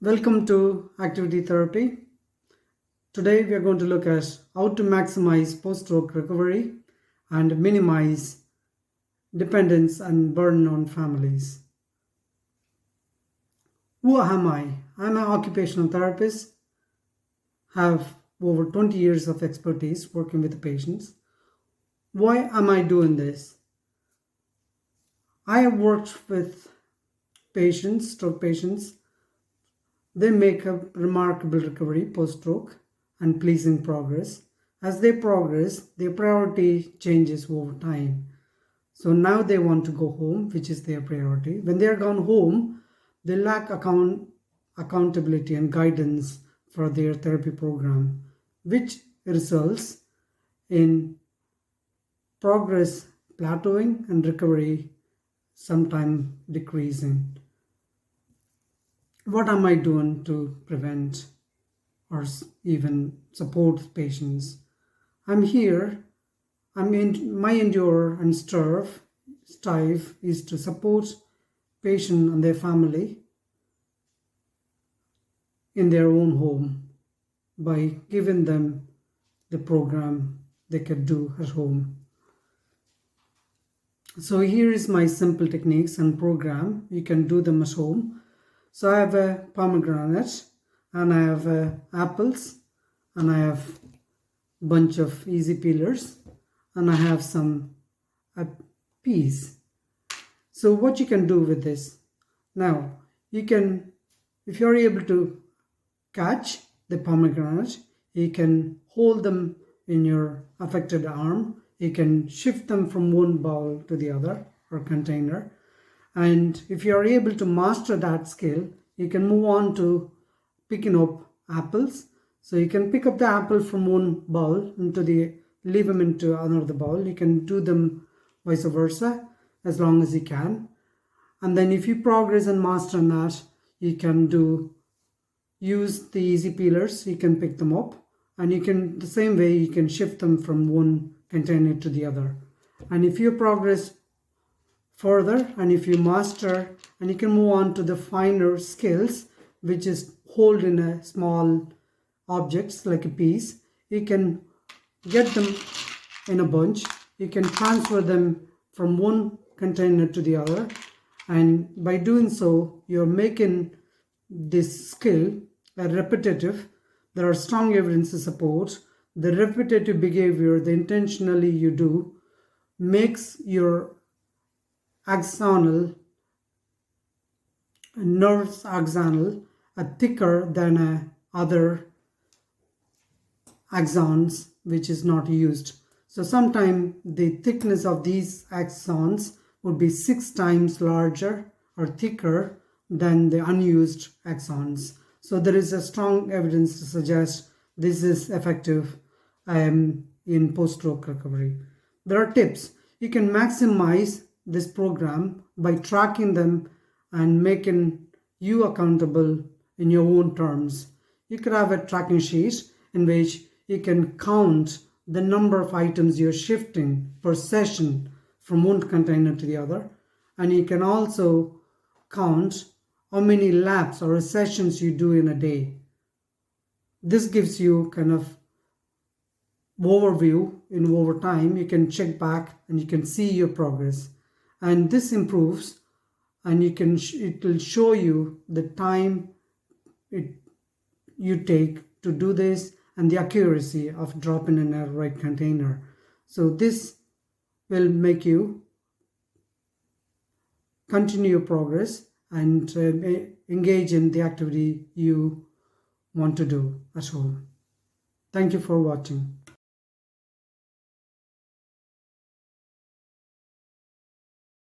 Welcome to Activity Therapy. Today we are going to look at how to maximize post-stroke recovery and minimize dependence and burden on families. Who am I? I'm an occupational therapist, have over 20 years of expertise working with the patients. Why am I doing this? I have worked with patients, stroke patients. They make a remarkable recovery post-stroke and pleasing progress. As they progress, their priority changes over time. So now they want to go home, which is their priority. When they are gone home, they lack accountability and guidance for their therapy program, which results in progress plateauing and recovery sometime decreasing. What am I doing to prevent or even support patients? I'm here. My endure and strive is to support patient and their family in their own home by giving them the program they can do at home. So here is my simple techniques and program. You can do them at home. So I have a pomegranate and I have apples and I have a bunch of easy peelers and I have some peas. So what you can do with this? Now you can, if you're able to catch the pomegranate, you can hold them in your affected arm. You can shift them from one bowl to the other or container. And if you are able to master that skill, you can move on to picking up apples. So you can pick up the apple from one bowl leave them into another bowl. You can do them vice versa as long as you can. And then if you progress and master that, you can use the easy peelers. You can pick them up and the same way you can shift them from one container to the other. And if you progress further and if you master, and you can move on to the finer skills, which is holding a small objects like a piece. You can get them in a bunch. You can transfer them from one container to the other, and by doing so you're making this skill repetitive. There are strong evidence to support the repetitive behavior, the intentionally you do, makes your nerves axonal thicker than other axons which is not used. So sometimes the thickness of these axons would be 6 times larger or thicker than the unused axons. So there is a strong evidence to suggest this is effective in post-stroke recovery. There are tips. You can maximize this program by tracking them and making you accountable in your own terms. You could have a tracking sheet in which you can count the number of items you're shifting per session from one container to the other, and you can also count how many laps or sessions you do in a day. This gives you kind of overview in over time. You can check back and you can see your progress, and this improves, and it will show you the time you take to do this and the accuracy of dropping in a right container. So this will make you continue your progress and engage in the activity you want to do at home. Thank you for watching.